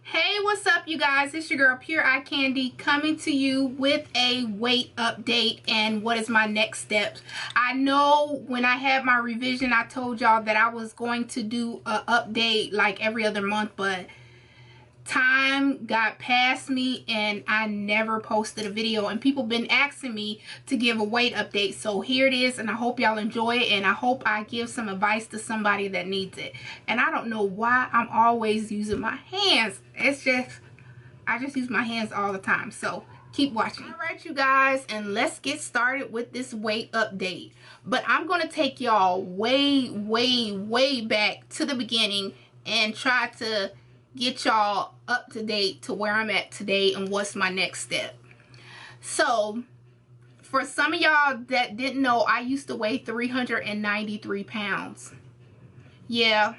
Hey, what's up, you guys? It's your girl Pure Eye Candy coming to you with a weight update and what is my next steps. I know when I had my revision, I told y'all that I was going to do an update like every other month, but time got past me and I never posted a video, and people been asking me to give a weight update, so here it is, and I hope y'all enjoy it, and I hope I give some advice to somebody that needs it. And I don't know why I'm always using my hands. It's just I just use my hands all the time, so keep watching. All right, you guys, and let's get started with this weight update. But I'm going to take y'all way back to the beginning and try to get y'all up to date to where I'm at today and what's my next step. So for some of y'all that didn't know, I used to weigh 393 pounds. Yeah,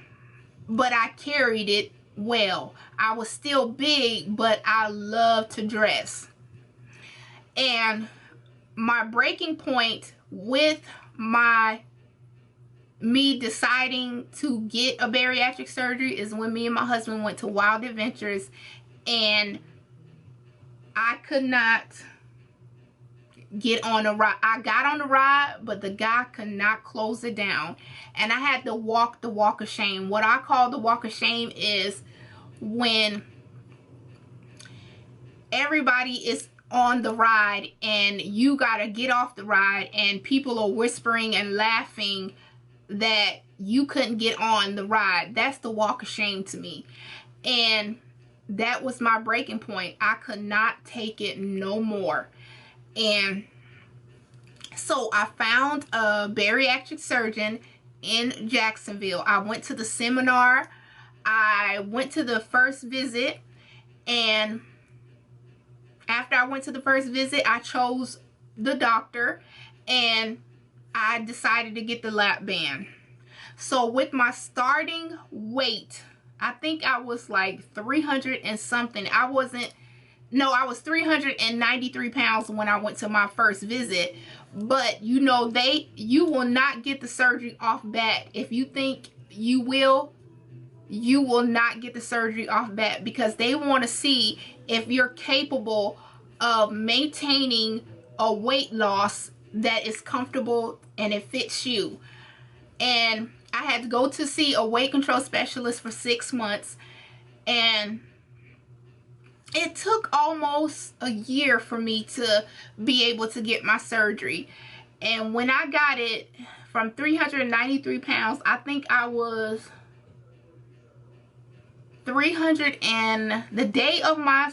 but I carried it well. I was still big, but I love to dress. And my breaking point with me deciding to get a bariatric surgery is when me and my husband went to Wild Adventures, and I could not get on a ride. I got on the ride, but the guy could not close it down, and I had to walk the walk of shame. What I call the walk of shame is when everybody is on the ride and you gotta get off the ride and people are whispering and laughing that you couldn't get on the ride. That's the walk of shame to me, and that was my breaking point. I could not take it no more. And so I found a bariatric surgeon in Jacksonville. I went to the seminar. I went to the first visit, and after I went to the first visit, I chose the doctor and I decided to get the lap band. So with my starting weight, I think I was like 300 and something. I was 393 pounds when I went to my first visit. But you know, you will not get the surgery off bat. If you think you will not get the surgery off bat, because they want to see if you're capable of maintaining a weight loss that is comfortable and it fits you. And I had to go to see a weight control specialist for 6 months, and it took almost a year for me to be able to get my surgery. And when I got it, from 393 pounds, I think I was 300, and the day of my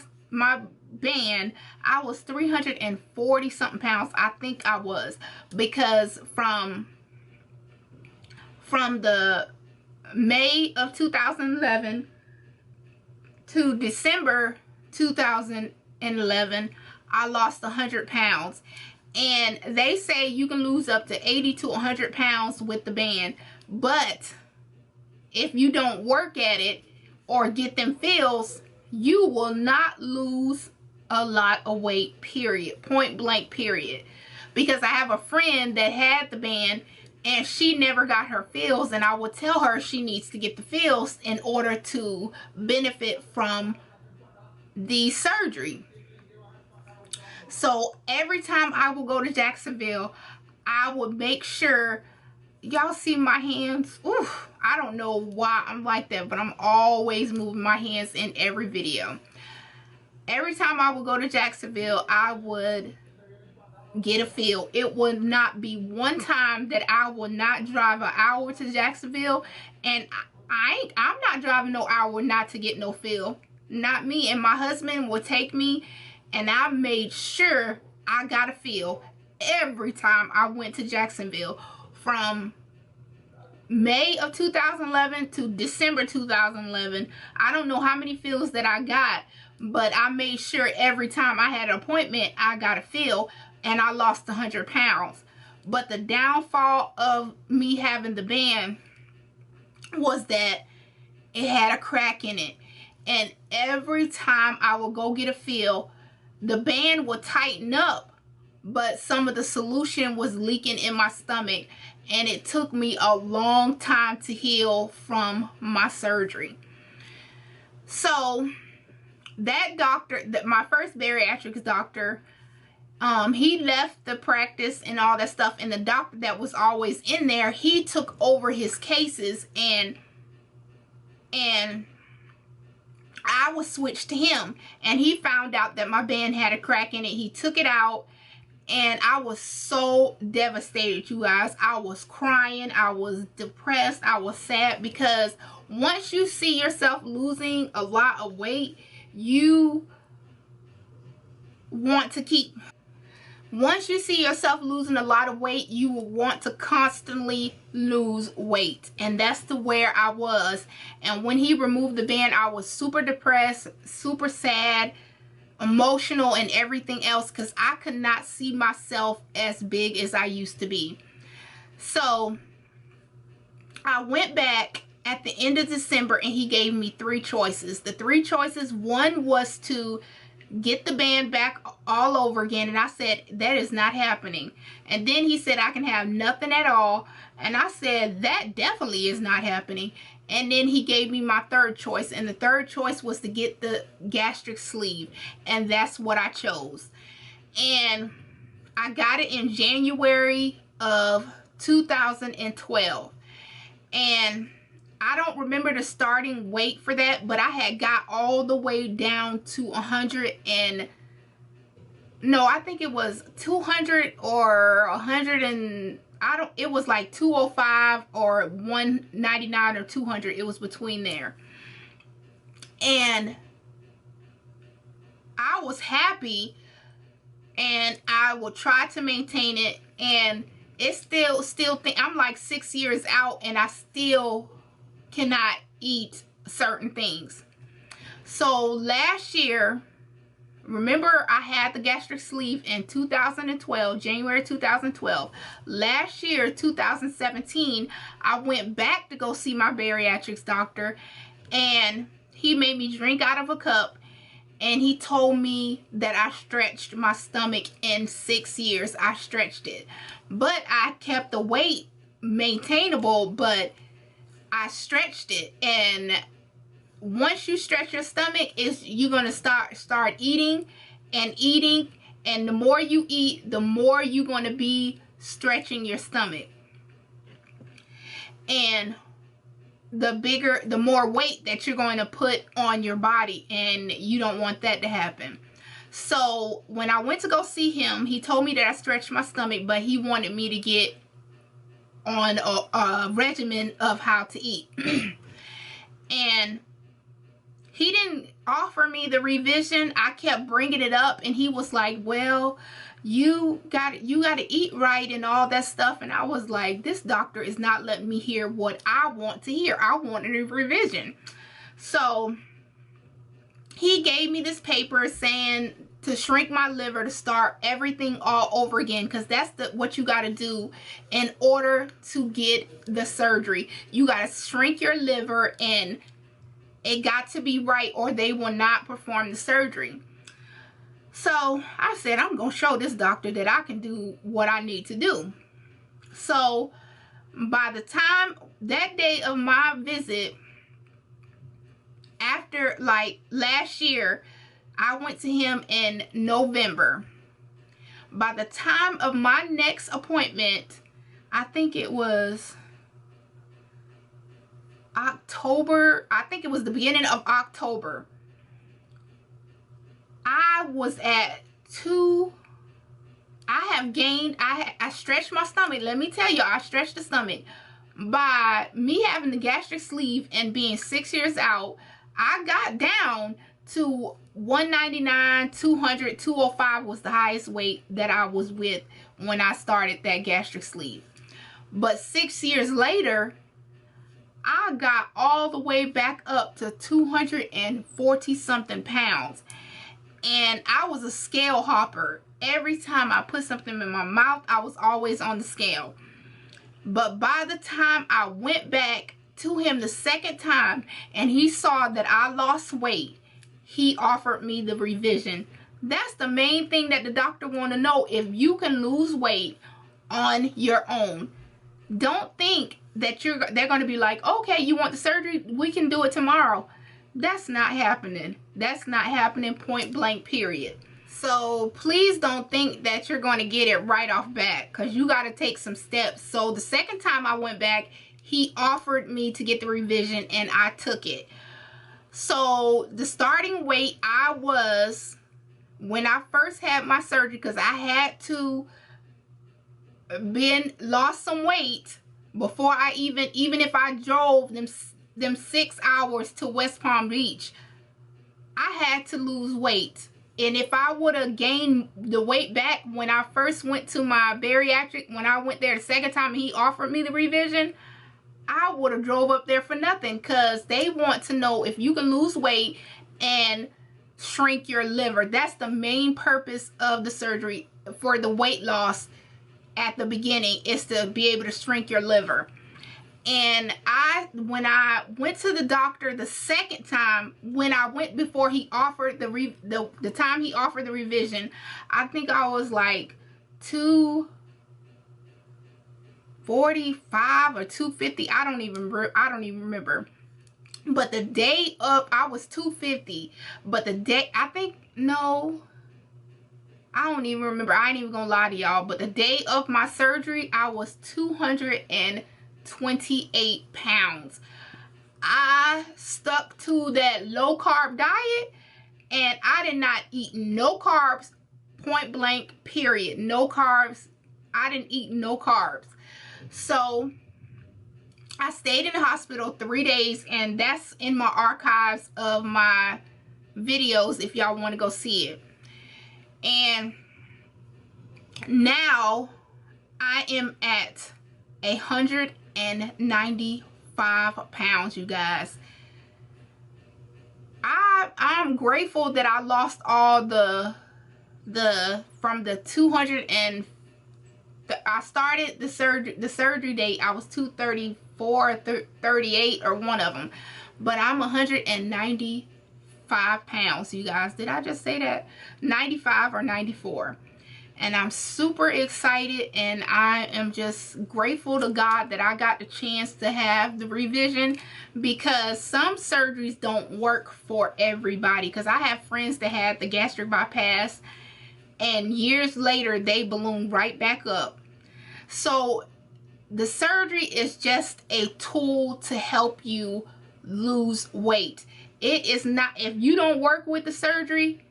band, I was 340 something pounds. I think I was, because from the May of 2011 to December 2011, I lost 100 pounds. And they say you can lose up to 80 to 100 pounds with the band, but if you don't work at it or get them fills, you will not lose a lot of weight, period. Point blank, period. Because I have a friend that had the band and she never got her fills, and I would tell her she needs to get the fills in order to benefit from the surgery. So every time I would go to Jacksonville, I would make sure, y'all see my hands? Ooh, I don't know why I'm like that, but I'm always moving my hands in every video. Every time I would go to Jacksonville, I would get a fill. It would not be one time that I would not drive an hour to Jacksonville, and I'm not driving no hour not to get no fill. Not me. And my husband would take me, and I made sure I got a fill every time I went to Jacksonville. From May of 2011 to December 2011, I don't know how many fills that I got, but I made sure every time I had an appointment, I got a fill, and I lost 100 pounds. But the downfall of me having the band was that it had a crack in it. And every time I would go get a fill, the band would tighten up, but some of the solution was leaking in my stomach, and it took me a long time to heal from my surgery. So that doctor, my first bariatrics doctor, he left the practice and all that stuff, and the doctor that was always in there, he took over his cases, and I was switched to him, and he found out that my band had a crack in it. He took it out, and I was so devastated, you guys. I was crying, I was depressed, I was sad, because once you see yourself losing a lot of weight, you want to keep... Once you see yourself losing a lot of weight, you will want to constantly lose weight. And that's the where I was. And when he removed the band, I was super depressed, super sad, emotional, and everything else, because I could not see myself as big as I used to be. So I went back at the end of December, and he gave me 3 choices. The 3 choices, one was to get the band back all over again, and I said that is not happening. And then he said I can have nothing at all, and I said that definitely is not happening. And then he gave me my 3rd choice, and the 3rd choice was to get the gastric sleeve, and that's what I chose. And I got it in January of 2012, and I don't remember the starting weight for that, but I had got all the way down to 100 and... no, I think it was 200 or 100 and... it was like 205 or 199 or 200. It was between there. And I was happy, and I will try to maintain it, and it's still I'm like 6 years out, and I still cannot eat certain things. So last year, remember, I had the gastric sleeve in 2012, January 2012. Last year, 2017, I went back to go see my bariatrics doctor, and he made me drink out of a cup, and he told me that I stretched my stomach in 6 years. I stretched it, but I kept the weight maintainable, but I stretched it. And once you stretch your stomach, you're gonna start eating and eating, and the more you eat, the more you're gonna be stretching your stomach, and the more weight that you're going to put on your body, and you don't want that to happen. So when I went to go see him, he told me that I stretched my stomach, but he wanted me to get on a regimen of how to eat. And he didn't offer me the revision. I kept bringing it up, and he was like, well, you got to eat right and all that stuff. And I was like, this doctor is not letting me hear what I want to hear. I wanted a revision. So he gave me this paper saying to shrink my liver, to start everything all over again, because that's what you got to do in order to get the surgery. You got to shrink your liver, and it got to be right, or they will not perform the surgery. So I said, I'm going to show this doctor that I can do what I need to do. So by the time that day of my visit, after like last year, I went to him in November. By the time of my next appointment, I think it was October. I think it was the beginning of October. I was at 2. I have gained, I stretched my stomach. Let me tell you, I stretched the stomach. By me having the gastric sleeve and being 6 years out, I got down to 199, 200, 205 was the highest weight that I was with when I started that gastric sleeve. But 6 years later, I got all the way back up to 240 something pounds. And I was a scale hopper. Every time I put something in my mouth, I was always on the scale. But by the time I went back to him the second time, and he saw that I lost weight, he offered me the revision. That's the main thing that the doctor want to know. If you can lose weight on your own, don't think that they're going to be like, okay, you want the surgery? We can do it tomorrow. That's not happening. That's not happening, point blank, period. So please don't think that you're going to get it right off back, because you got to take some steps. So the second time I went back, he offered me to get the revision and I took it. So the starting weight I was, when I first had my surgery, because I had to lost some weight before I even if I drove them 6 hours to West Palm Beach, I had to lose weight. And if I would have gained the weight back when I first went to my bariatric, when I went there the second time and he offered me the revision, I would have drove up there for nothing, because they want to know if you can lose weight and shrink your liver. That's the main purpose of the surgery for the weight loss at the beginning, is to be able to shrink your liver. And when I went to the doctor the second time, when I went before he offered the time he offered the revision, I think I was like 245 or 250. I don't even remember. But the day of, I was 250. But the day, I don't even remember. I ain't even gonna lie to y'all. But the day of my surgery, I was 228 pounds. I stuck to that low carb diet, and I did not eat no carbs, point blank, period. No carbs. I didn't eat no carbs. So I stayed in the hospital 3 days, and that's in my archives of my videos if y'all want to go see it. And now I am at 195 pounds, you guys. I'm grateful that I lost all from the 200 and I started the surgery date, I was 234, 38, or one of them. But I'm 195 pounds, you guys. Did I just say that? 95 or 94. And I'm super excited, and I am just grateful to God that I got the chance to have the revision, because some surgeries don't work for everybody. Because I have friends that had the gastric bypass, and years later they balloon right back up. So the surgery is just a tool to help you lose weight. It is not, if you don't work with the surgery,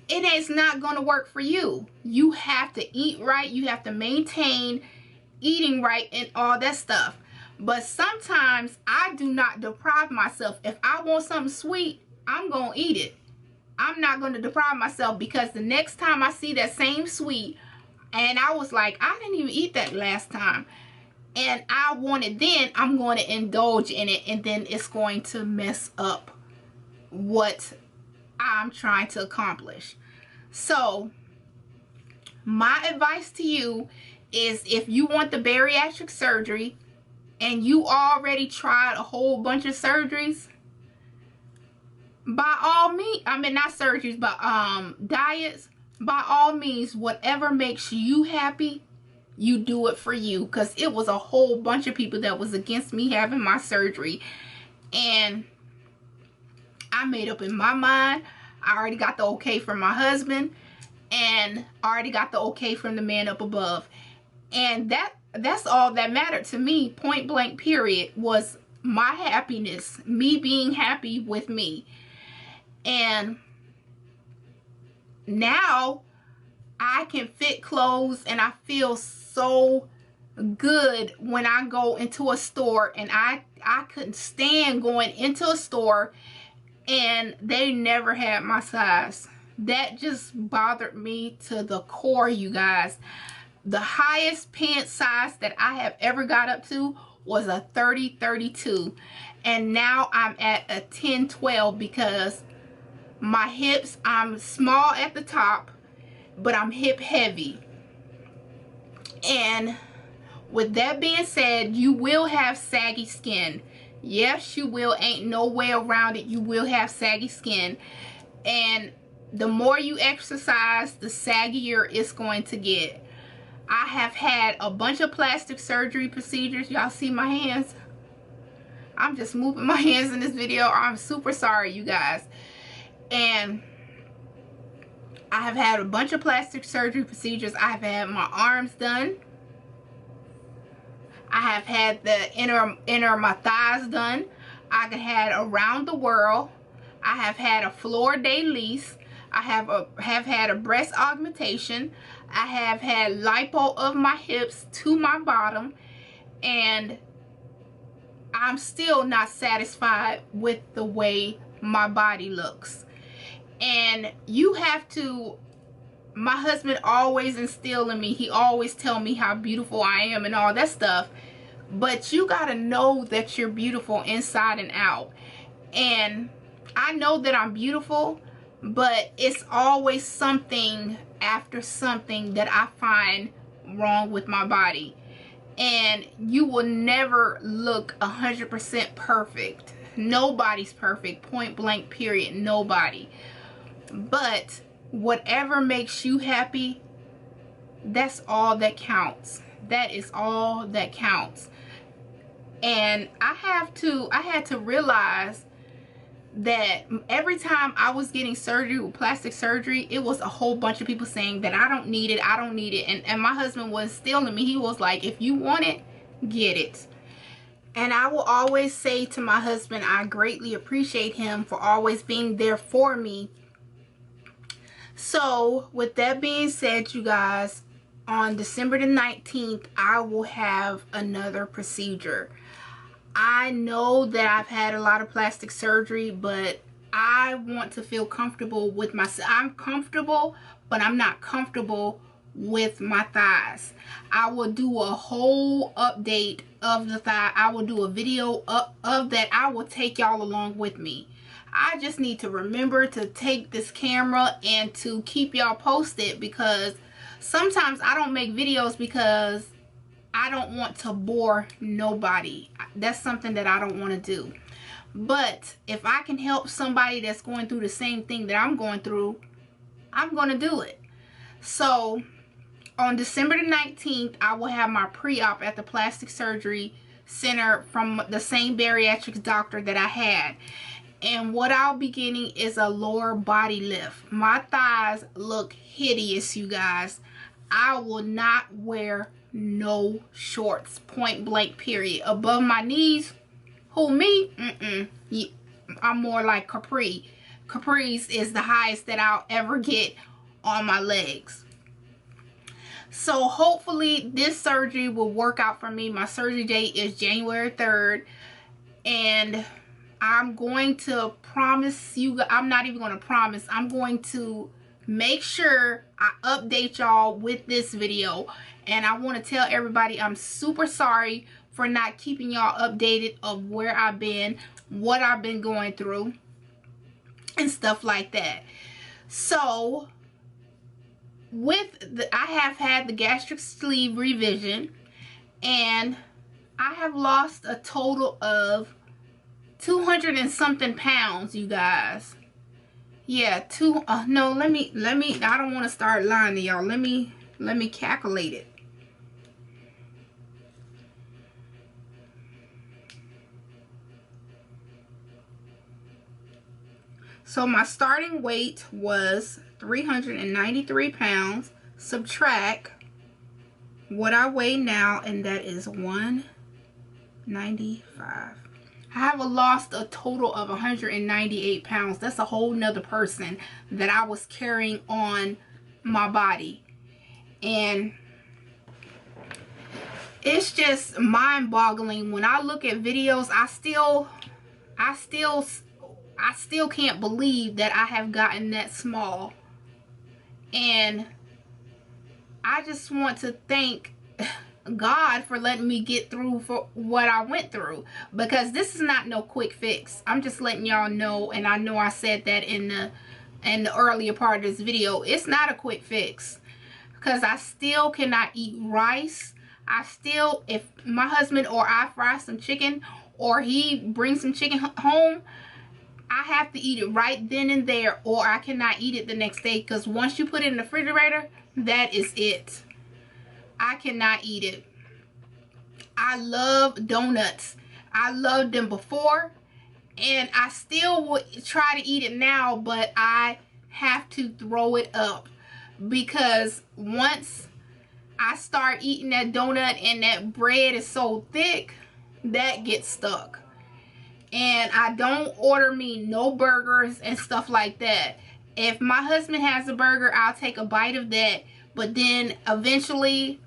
it is not going to work for you. You have to eat right. You have to maintain eating right and all that stuff. But sometimes I do not deprive myself. If I want something sweet, I'm going to eat it. I'm not going to deprive myself, because the next time I see that same sweet, and I was like, I didn't even eat that last time, and I want it then, I'm going to indulge in it, and then it's going to mess up what I'm trying to accomplish. So my advice to you is, if you want the bariatric surgery and you already tried a whole bunch of surgeries, by all means, I mean not surgeries, but diets, by all means, whatever makes you happy, you do it for you. Because it was a whole bunch of people that was against me having my surgery, and I made up in my mind. I already got the okay from my husband, and I already got the okay from the man up above. And that's all that mattered to me, point blank, period, was my happiness, me being happy with me. And now I can fit clothes, and I feel so good when I go into a store, and I couldn't stand going into a store and they never had my size. That just bothered me to the core, you guys. The highest pant size that I have ever got up to was a 30-32, and now I'm at a 10-12, because my hips, I'm small at the top, but I'm hip heavy. And with that being said, you will have saggy skin. Yes, you will. Ain't no way around it. You will have saggy skin. And the more you exercise, the saggier it's going to get. I have had a bunch of plastic surgery procedures. Y'all see my hands? I'm just moving my hands in this video. I'm super sorry, you guys. And I have had a bunch of plastic surgery procedures. I have had my arms done. I have had the inner of my thighs done. I have had around the world. I have had a fleur de lis. I have had a breast augmentation. I have had lipo of my hips to my bottom, and I'm still not satisfied with the way my body looks. And you have to, my husband always instill in me, he always tell me how beautiful I am and all that stuff, but you gotta know that you're beautiful inside and out. And I know that I'm beautiful, but it's always something after something that I find wrong with my body. And you will never look 100% perfect. Nobody's perfect, point blank period, nobody. But whatever makes you happy, that's all that counts. That is all that counts. And I had to realize that every time I was getting surgery with plastic surgery, it was a whole bunch of people saying that I don't need it, I don't need it. And my husband was still in me. He was like, if you want it, get it. And I will always say to my husband, I greatly appreciate him for always being there for me. So with that being said, you guys, on December the 19th, I will have another procedure. I know that I've had a lot of plastic surgery, but I want to feel comfortable with myself. I'm comfortable, but I'm not comfortable with my thighs. I will do a whole update of the thigh. I will do a video of that. I will take y'all along with me. I just need to remember to take this camera and to keep y'all posted, because sometimes I don't make videos because I don't want to bore nobody. That's something that I don't want to do. But if I can help somebody that's going through the same thing that I'm going through, I'm going to do it. So on December the 19th, I will have my pre-op at the plastic surgery center from the same bariatrics doctor that I had. And what I'll be getting is a lower body lift. My thighs look hideous, you guys. I will not wear no shorts, point blank period. Above my knees, who, me? I'm more like capri. Capris is the highest that I'll ever get on my legs. So hopefully this surgery will work out for me. My surgery date is January 3rd. And I'm going to promise you, I'm not even going to promise, I'm going to make sure I update y'all with this video. And I want to tell everybody I'm super sorry for not keeping y'all updated of where I've been, what I've been going through, and stuff like that. So I have had the gastric sleeve revision, and I have lost a total of 200 and something pounds, you guys. Yeah, no, let me, I don't want to start lying to y'all. Let me calculate it. So my starting weight was 393 pounds. Subtract what I weigh now, and that is 195. I have lost a total of 198 pounds. That's a whole nother person that I was carrying on my body. And it's just mind-boggling. When I look at videos, I still can't believe that I have gotten that small. And I just want to thank God for letting me get through for what I went through, because this is not no quick fix. I'm just letting y'all know, and I know I said that in the earlier part of this video. It's not a quick fix, because I still cannot eat rice. If my husband or I fry some chicken, or he brings some chicken home, I have to eat it right then and there, or I cannot eat it the next day, because once you put it in the refrigerator, that is it. I cannot eat it. I love donuts. I loved them before, and I still would try to eat it now, but I have to throw it up, because once I start eating that donut and that bread is so thick, that gets stuck. And I don't order me no burgers and stuff like that. If my husband has a burger, I'll take a bite of that, but then eventually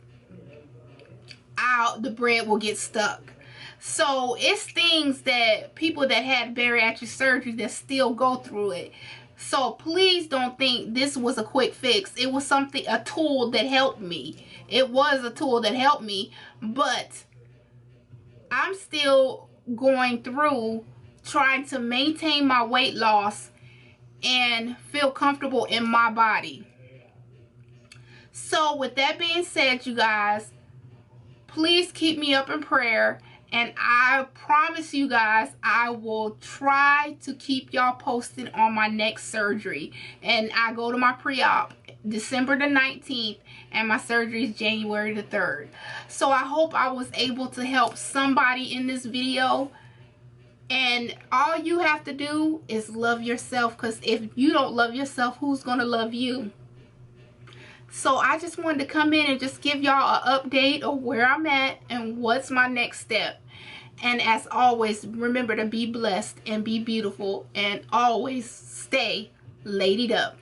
the bread will get stuck. So it's things that people that had bariatric surgery that still go through it. So please don't think this was a quick fix. It was a tool that helped me. It was a tool that helped me, but I'm still going through trying to maintain my weight loss and feel comfortable in my body. So with that being said, you guys, please keep me up in prayer, and I promise you guys I will try to keep y'all posted on my next surgery. And I go to my pre-op December the 19th, and my surgery is January the 3rd. So I hope I was able to help somebody in this video. And all you have to do is love yourself, because if you don't love yourself, who's gonna love you? So I just wanted to come in and just give y'all an update of where I'm at and what's my next step. And as always, remember to be blessed and be beautiful, and always stay ladied up.